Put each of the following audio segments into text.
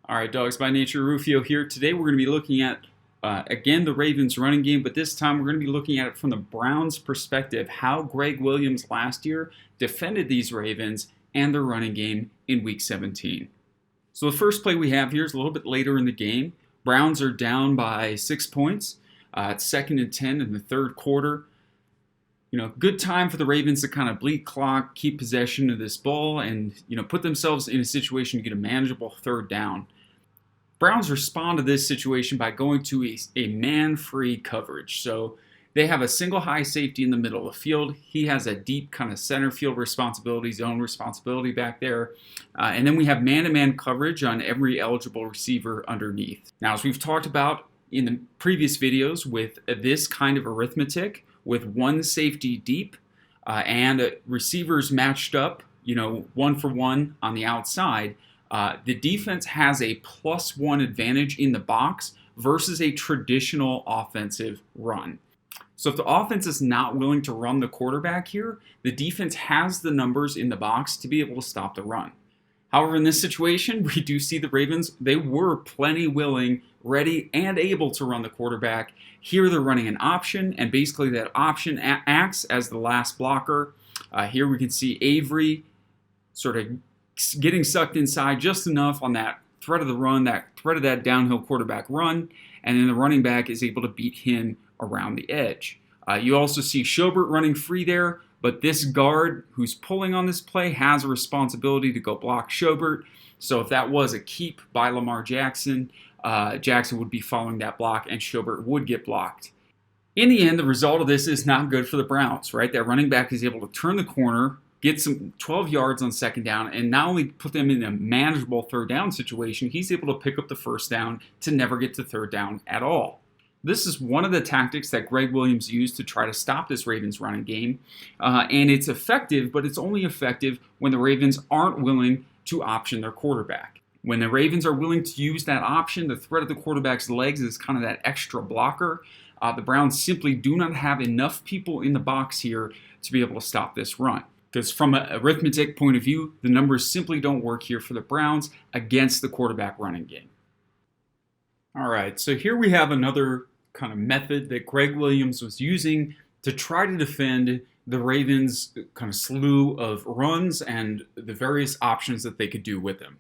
All right, Dogs by Nature, Rufio here. Today we're going to be looking at, again, the Ravens running game, but this time we're going to be looking at it from the Browns' perspective, how Gregg Williams last year defended these Ravens and their running game in Week 17. So the first play we have here is a little bit later in the game. Browns are down by 6 points. It's 2nd and 10 in the third quarter. Good time for the Ravens to kind of bleed clock, keep possession of this ball, and, put themselves in a situation to get a manageable third down. Browns respond to this situation by going to a man-free coverage. So they have a single high safety in the middle of the field. He has a deep kind of center field responsibility, zone responsibility back there. And then we have man-to-man coverage on every eligible receiver underneath. Now, as we've talked about in the previous videos, with this kind of arithmetic, with one safety deep and receivers matched up, one for one on the outside, the defense has a +1 advantage in the box versus a traditional offensive run. So if the offense is not willing to run the quarterback here, the defense has the numbers in the box to be able to stop the run. However, in this situation, we do see the Ravens, they were plenty willing, ready, and able to run the quarterback. Here they're running an option, and basically that option acts as the last blocker. Here we can see Avery sort of getting sucked inside just enough on that threat of the run, that threat of that downhill quarterback run, and then the running back is able to beat him around the edge. You also see Schobert running free there, but this guard who's pulling on this play has a responsibility to go block Schobert. So if that was a keep by Lamar Jackson, Jackson would be following that block and Schobert would get blocked. In the end, the result of this is not good for the Browns, right? That running back is able to turn the corner, get some 12 yards on second down, and not only put them in a manageable third down situation, he's able to pick up the first down to never get to third down at all. This is one of the tactics that Gregg Williams used to try to stop this Ravens running game, and it's effective, but it's only effective when the Ravens aren't willing to option their quarterback. When the Ravens are willing to use that option, the threat of the quarterback's legs is kind of that extra blocker. The Browns simply do not have enough people in the box here to be able to stop this run. Because from an arithmetic point of view, the numbers simply don't work here for the Browns against the quarterback running game. All right, so here we have another kind of method that Gregg Williams was using to try to defend the Ravens' kind of slew of runs and the various options that they could do with them.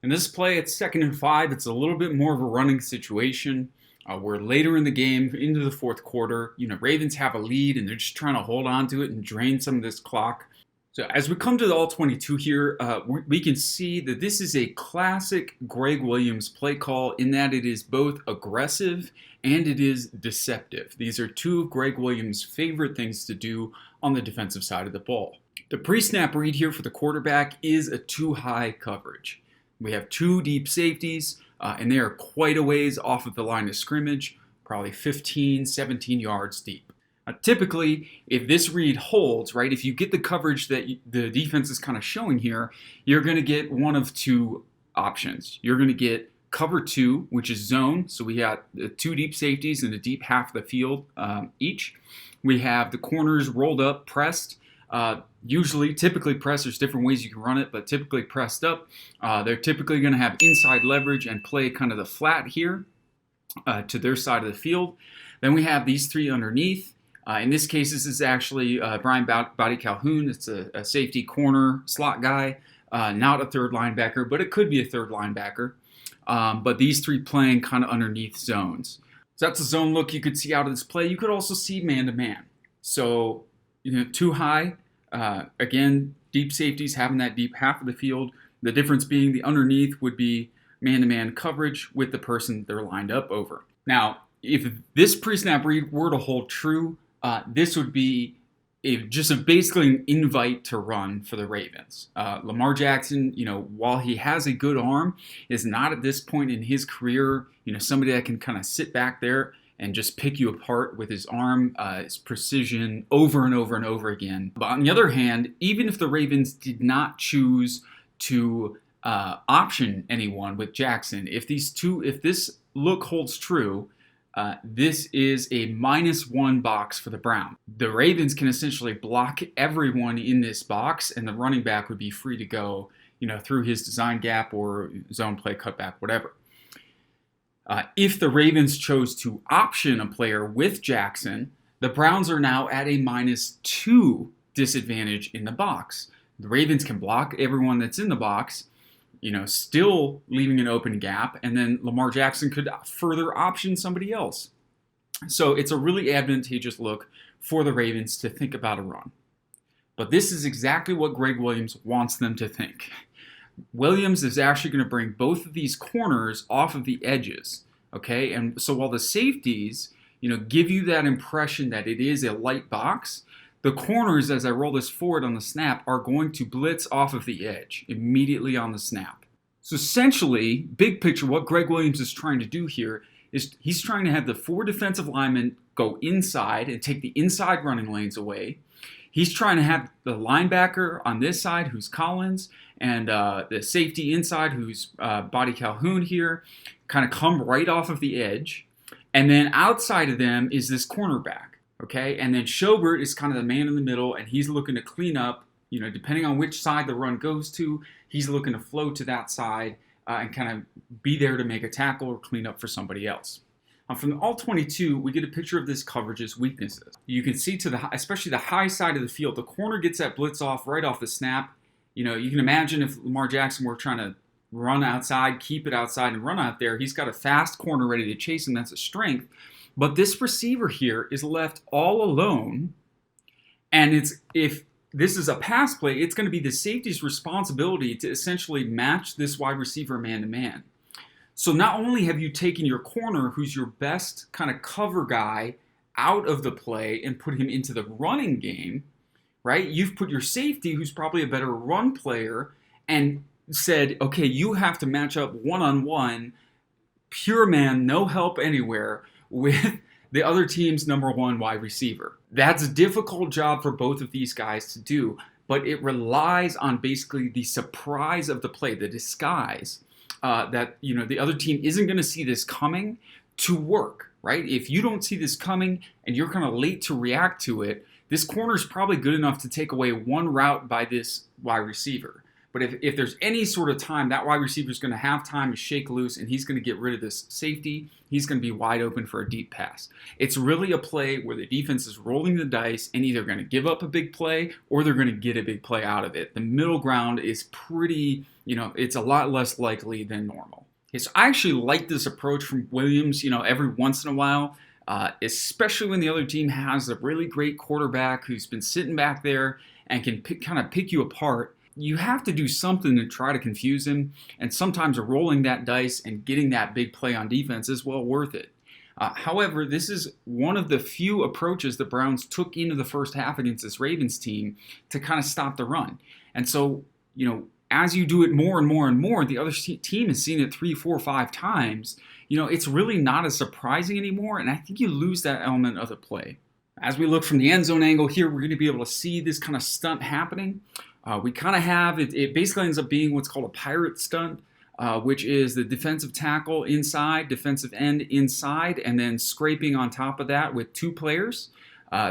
In this play, it's 2nd and 5. It's a little bit more of a running situation. We're later in the game, into the fourth quarter. Ravens have a lead, and they're just trying to hold on to it and drain some of this clock. So as we come to the all-22 here, we can see that this is a classic Gregg Williams play call in that it is both aggressive and it is deceptive. These are two of Gregg Williams' favorite things to do on the defensive side of the ball. The pre-snap read here for the quarterback is a too-high coverage. We have two deep safeties, and they are quite a ways off of the line of scrimmage, probably 15, 17 yards deep. Typically, if this read holds, right, if you get the coverage that the defense is kind of showing here, you're going to get one of two options. You're going to get cover 2, which is zone. So we got two deep safeties in the deep half of the field each. We have the corners rolled up, pressed. Typically pressed. There's different ways you can run it, but typically pressed up. They're typically going to have inside leverage and play kind of the flat here to their side of the field. Then we have these three underneath. In this case, this is actually Brian Body Calhoun. It's a safety corner slot guy, not a third linebacker, but it could be a third linebacker. But these three playing kind of underneath zones. So that's a zone look you could see out of this play. You could also see man-to-man. So, too high. Again, deep safeties having that deep half of the field. The difference being the underneath would be man-to-man coverage with the person they're lined up over. Now, if this pre-snap read were to hold true, this would be basically an invite to run for the Ravens. Lamar Jackson, while he has a good arm, is not at this point in his career, somebody that can kind of sit back there and just pick you apart with his arm, his precision over and over and over again. But on the other hand, even if the Ravens did not choose to option anyone with Jackson, if this look holds true, this is a -1 box for the Browns. The Ravens can essentially block everyone in this box, and the running back would be free to go, through his design gap or zone play, cutback, whatever. If the Ravens chose to option a player with Jackson, the Browns are now at a -2 disadvantage in the box. The Ravens can block everyone that's in the box, still leaving an open gap, and then Lamar Jackson could further option somebody else. So it's a really advantageous look for the Ravens to think about a run. But this is exactly what Gregg Williams wants them to think. Williams is actually going to bring both of these corners off of the edges, okay? And so while the safeties, give you that impression that it is a light box, the corners, as I roll this forward on the snap, are going to blitz off of the edge immediately on the snap. So essentially, big picture, what Gregg Williams is trying to do here is he's trying to have the 4 defensive linemen go inside and take the inside running lanes away. He's trying to have the linebacker on this side, who's Collins, and the safety inside, who's Body Calhoun here, kind of come right off of the edge. And then outside of them is this cornerback, okay? And then Schobert is kind of the man in the middle, and he's looking to clean up, depending on which side the run goes to, he's looking to flow to that side and kind of be there to make a tackle or clean up for somebody else. From the All-22, we get a picture of this coverage's weaknesses. You can see especially the high side of the field, the corner gets that blitz off right off the snap. You can imagine if Lamar Jackson were trying to run outside, keep it outside, and run out there, he's got a fast corner ready to chase him. That's a strength. But this receiver here is left all alone, and if this is a pass play, it's going to be the safety's responsibility to essentially match this wide receiver man-to-man. So not only have you taken your corner, who's your best kind of cover guy, out of the play and put him into the running game, right? You've put your safety, who's probably a better run player, and said, okay, you have to match up one-on-one, pure man, no help anywhere, with the other team's number 1 wide receiver. That's a difficult job for both of these guys to do, but it relies on basically the surprise of the play, the disguise. That the other team isn't going to see this coming to work, right? If you don't see this coming and you're kind of late to react to it, this corner is probably good enough to take away one route by this wide receiver. But if there's any sort of time, that wide receiver is going to have time to shake loose, and he's going to get rid of this safety. He's going to be wide open for a deep pass. It's really a play where the defense is rolling the dice and either going to give up a big play or they're going to get a big play out of it. The middle ground is pretty, it's a lot less likely than normal. Okay, so I actually like this approach from Williams, every once in a while, especially when the other team has a really great quarterback who's been sitting back there and can kind of pick you apart. You have to do something to try to confuse him, and sometimes rolling that dice and getting that big play on defense is well worth it. However, this is one of the few approaches the Browns took into the first half against this Ravens team to kind of stop the run. And so, as you do it more and more and more, the other team has seen it 3, 4, 5 times. It's really not as surprising anymore, and I think you lose that element of the play. As we look from the end zone angle here, we're going to be able to see this kind of stunt happening. We kind of have, it basically ends up being what's called a pirate stunt, which is the defensive tackle inside, defensive end inside, and then scraping on top of that with 2 players.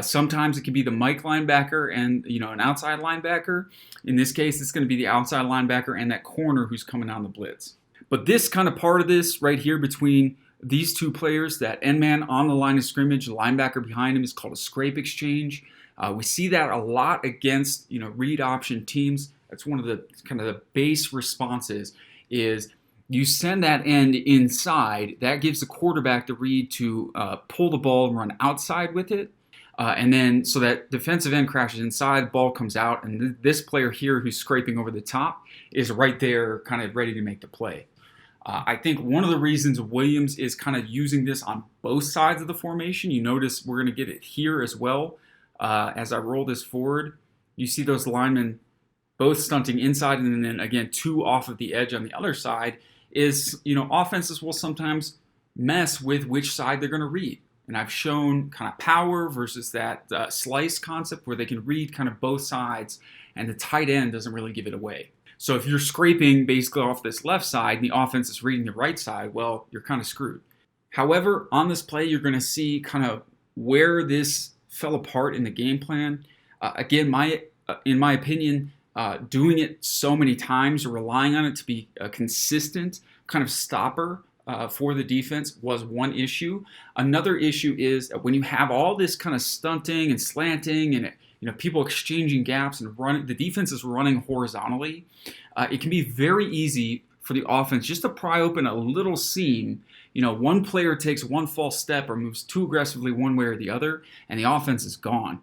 Sometimes it can be the Mike linebacker and an outside linebacker. In this case, it's going to be the outside linebacker and that corner who's coming on the blitz. But this kind of part of this right here between these 2 players, that end man on the line of scrimmage, the linebacker behind him, is called a scrape exchange. We see that a lot against read option teams. That's one of the kind of the base responses is you send that end inside. That gives the quarterback the read to pull the ball and run outside with it. And then so that defensive end crashes inside, ball comes out, and this player here who's scraping over the top is right there kind of ready to make the play. I think one of the reasons Williams is kind of using this on both sides of the formation, you notice we're going to get it here as well. As I roll this forward, you see those linemen both stunting inside and then again 2 off of the edge on the other side is, offenses will sometimes mess with which side they're going to read. And I've shown kind of power versus that slice concept where they can read kind of both sides and the tight end doesn't really give it away. So if you're scraping basically off this left side and the offense is reading the right side, well, you're kind of screwed. However, on this play, you're going to see kind of where this fell apart in the game plan. Again, in my opinion, doing it so many times or relying on it to be a consistent kind of stopper for the defense was one issue. Another issue is that when you have all this kind of stunting and slanting and people exchanging gaps and running, the defense is running horizontally. It can be very easy for the offense just to pry open a little seam. One player takes one false step or moves too aggressively one way or the other, and the offense is gone.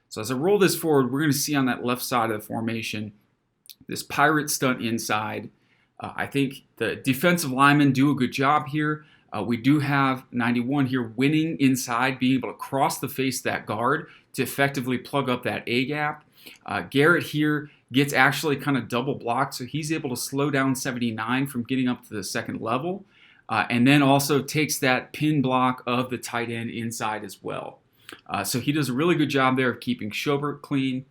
So as I roll this forward, we're going to see on that left side of the formation this pirate stunt inside. I think the defensive linemen do a good job here. We do have 91 here winning inside, being able to cross the face of that guard to effectively plug up that A gap. Garrett here gets actually kind of double blocked, so he's able to slow down 79 from getting up to the second level, and then also takes that pin block of the tight end inside as well. So he does a really good job there of keeping Schobert clean.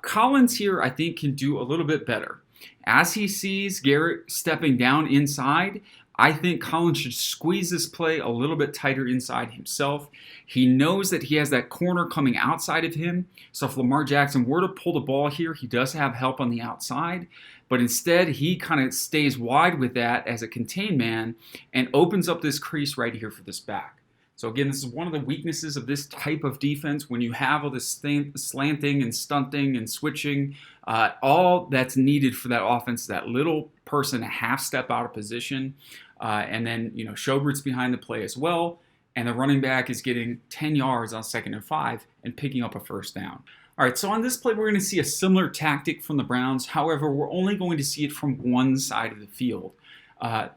Collins here, I think, can do a little bit better. As he sees Garrett stepping down inside, I think Collins should squeeze this play a little bit tighter inside himself. He knows that he has that corner coming outside of him. So if Lamar Jackson were to pull the ball here, he does have help on the outside. But instead, he kind of stays wide with that as a contained man and opens up this crease right here for this back. So again, this is one of the weaknesses of this type of defense. When you have all this slanting and stunting and switching, all that's needed for that offense is that little person a half step out of position. And then, Schobert's behind the play as well. And the running back is getting 10 yards on 2nd and 5 and picking up a first down. All right, so on this play, we're going to see a similar tactic from the Browns. However, we're only going to see it from one side of the field.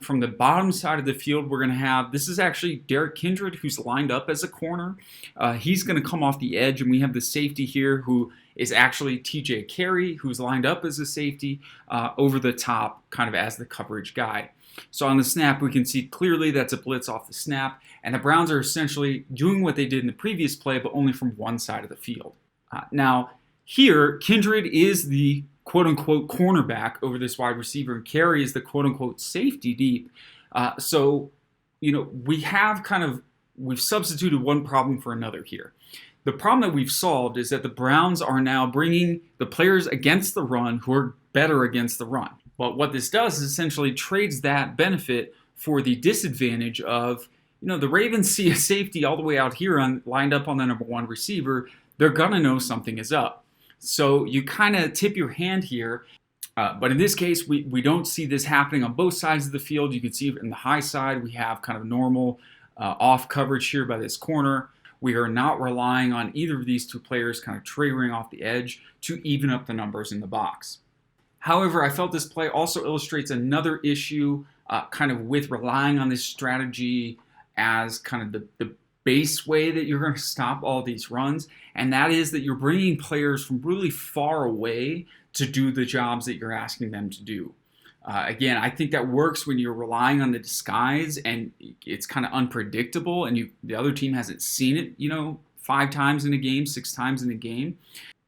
From the bottom side of the field, we're going to have, this is actually Derek Kindred, who's lined up as a corner. He's going to come off the edge, and we have the safety here who is actually TJ Carey, who's lined up as a safety over the top, kind of as the coverage guy. So on the snap, we can see clearly that's a blitz off the snap, and the Browns are essentially doing what they did in the previous play, but only from one side of the field. Now, here, Kindred is the quote-unquote cornerback over this wide receiver, and Carey is the quote-unquote safety deep. So, we've substituted one problem for another here. The problem that we've solved is that the Browns are now bringing the players against the run who are better against the run. But what this does is essentially trades that benefit for the disadvantage of, the Ravens see a safety all the way out here lined up on the number one receiver. They're going to know something is up. So you kind of tip your hand here. But in this case, we don't see this happening on both sides of the field. You can see in the high side, we have kind of normal off coverage here by this corner. We are not relying on either of these two players kind of triggering off the edge to even up the numbers in the box. However, I felt this play also illustrates another issue kind of with relying on this strategy as kind of the base way that you're going to stop all these runs, and that is that you're bringing players from really far away to do the jobs that you're asking them to do. Again, I think that works when you're relying on the disguise and it's kind of unpredictable and the other team hasn't seen it, 5 times in a game, 6 times in a game.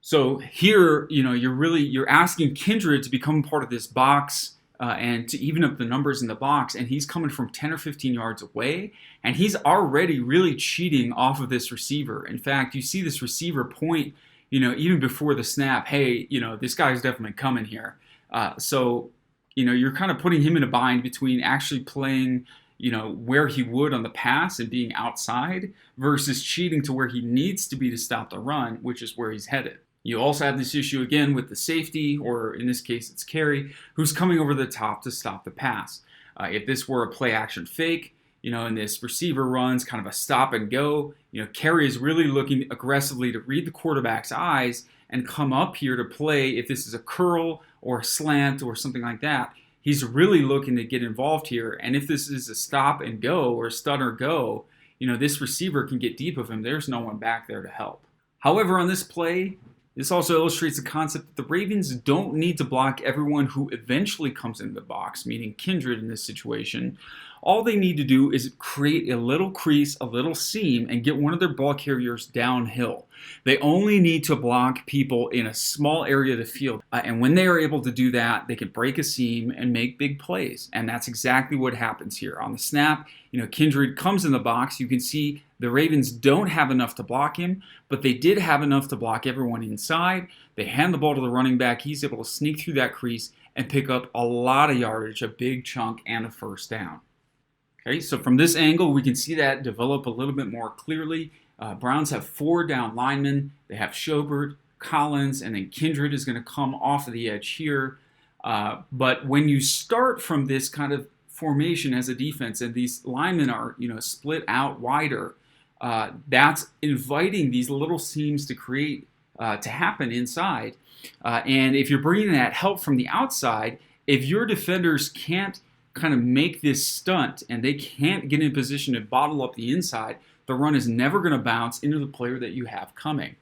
So here, you're asking Kindred to become part of this box and to even up the numbers in the box, and he's coming from 10 or 15 yards away, and he's already really cheating off of this receiver. In fact, you see this receiver point, even before the snap, hey, this guy's definitely coming here. So you're kind of putting him in a bind between actually playing, where he would on the pass and being outside versus cheating to where he needs to be to stop the run, which is where he's headed. You also have this issue again with the safety, or in this case it's Carey, who's coming over the top to stop the pass. If this were a play action fake, and this receiver runs kind of a stop and go, Carey is really looking aggressively to read the quarterback's eyes and come up here to play. If this is a curl or a slant or something like that, he's really looking to get involved here. And if this is a stop and go or a stutter go, this receiver can get deep of him. There's no one back there to help. However, on this play, this also illustrates the concept that the Ravens don't need to block everyone who eventually comes into the box, meaning Kindred in this situation. All they need to do is create a little crease, a little seam, and get one of their ball carriers downhill. They only need to block people in a small area of the field. And when they are able to do that, they can break a seam and make big plays. And that's exactly what happens here. On the snap, Kindred comes in the box. You can see The Ravens don't have enough to block him, but they did have enough to block everyone inside. They hand the ball to the running back. He's able to sneak through that crease and pick up a lot of yardage, a big chunk, and a first down. Okay, so from this angle, we can see that develop a little bit more clearly. Browns have 4 down linemen. They have Schobert, Collins, and then Kindred is going to come off of the edge here. But when you start from this kind of formation as a defense, and these linemen are, split out wider, that's inviting these little seams to create to happen inside. And if you're bringing that help from the outside, if your defenders can't kind of make this stunt and they can't get in position to bottle up the inside, the run is never going to bounce into the player that you have coming.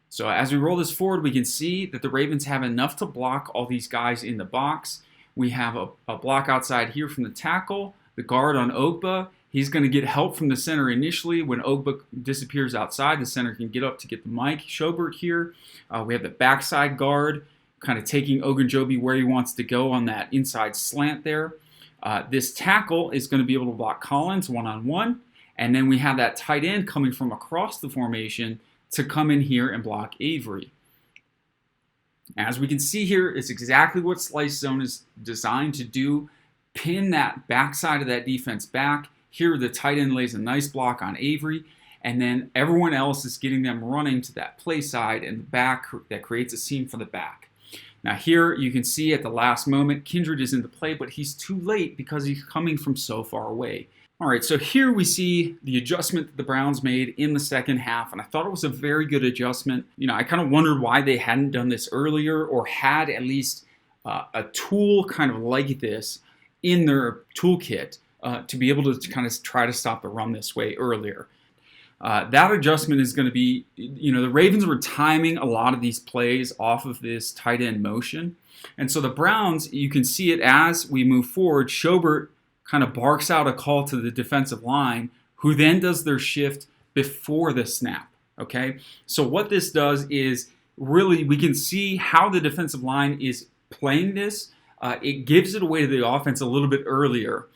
So as we roll this forward, we can see that the Ravens have enough to block all these guys in the box. We have a block outside here from the tackle, the guard on Ogba. He's going to get help from the center initially. When Ogba disappears outside, the center can get up to get the Mike Schobert here. We have the backside guard kind of taking Ogunjobi where he wants to go on that inside slant there. This tackle is going to be able to block Collins one-on-one. And then we have that tight end coming from across the formation to come in here and block Avery. As we can see here, it's exactly what Slice Zone is designed to do. Pin that backside of that defense back. Here, the tight end lays a nice block on Avery, and then everyone else is getting them running to that play side and the back that creates a seam for the back. Now here, you can see at the last moment, Kindred is in the play, but he's too late because he's coming from so far away. All right, so here we see the adjustment that the Browns made in the second half, and I thought it was a very good adjustment. I kind of wondered why they hadn't done this earlier or had at least a tool kind of like this in their toolkit to be able to kind of try to stop the run this way earlier. That adjustment is going to be, the Ravens were timing a lot of these plays off of this tight end motion, and so the Browns, you can see it as we move forward, Schobert kind of barks out a call to the defensive line, who then does their shift before the snap, okay? So what this does is really we can see how the defensive line is playing this. It gives it away to the offense a little bit earlier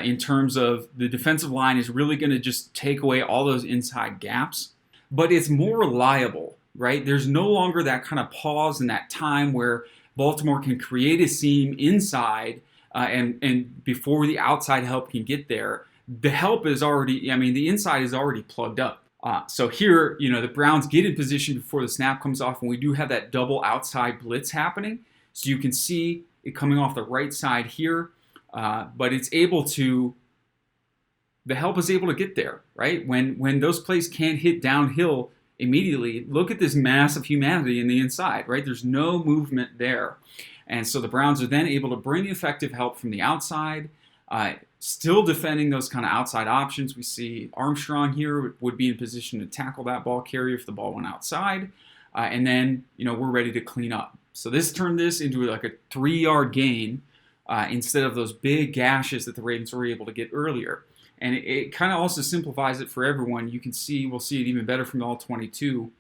in terms of the defensive line is really going to just take away all those inside gaps. But it's more reliable, right? There's no longer that kind of pause and that time where Baltimore can create a seam inside and before the outside help can get there. The help is already, the inside is already plugged up. So here, the Browns get in position before the snap comes off, and we do have that double outside blitz happening. So you can see it coming off the right side here, but it's able to, the help is able to get there, right? When those plays can't hit downhill immediately, look at this mass of humanity in the inside, right? There's no movement there. And so the Browns are then able to bring effective help from the outside, still defending those kind of outside options. We see Armstrong here would be in position to tackle that ball carrier if the ball went outside. And then, we're ready to clean up. So this turned this into like a 3-yard gain instead of those big gashes that the Ravens were able to get earlier. And it kind of also simplifies it for everyone. You can see, we'll see it even better from all 22.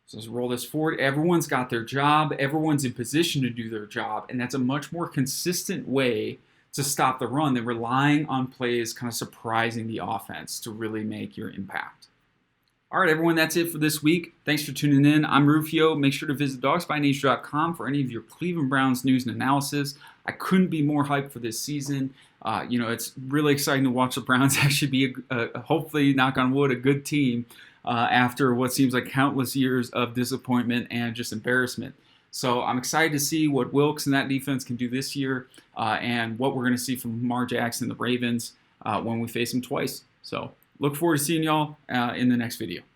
So let's roll this forward. Everyone's got their job. Everyone's in position to do their job. And that's a much more consistent way to stop the run than relying on plays kind of surprising the offense to really make your impact. All right, everyone, that's it for this week. Thanks for tuning in. I'm Rufio. Make sure to visit dogsbynature.com for any of your Cleveland Browns news and analysis. I couldn't be more hyped for this season. It's really exciting to watch the Browns actually be, hopefully, knock on wood, a good team after what seems like countless years of disappointment and just embarrassment. So I'm excited to see what Wilkes and that defense can do this year and what we're going to see from Lamar Jackson and the Ravens when we face them twice. So look forward to seeing y'all in the next video.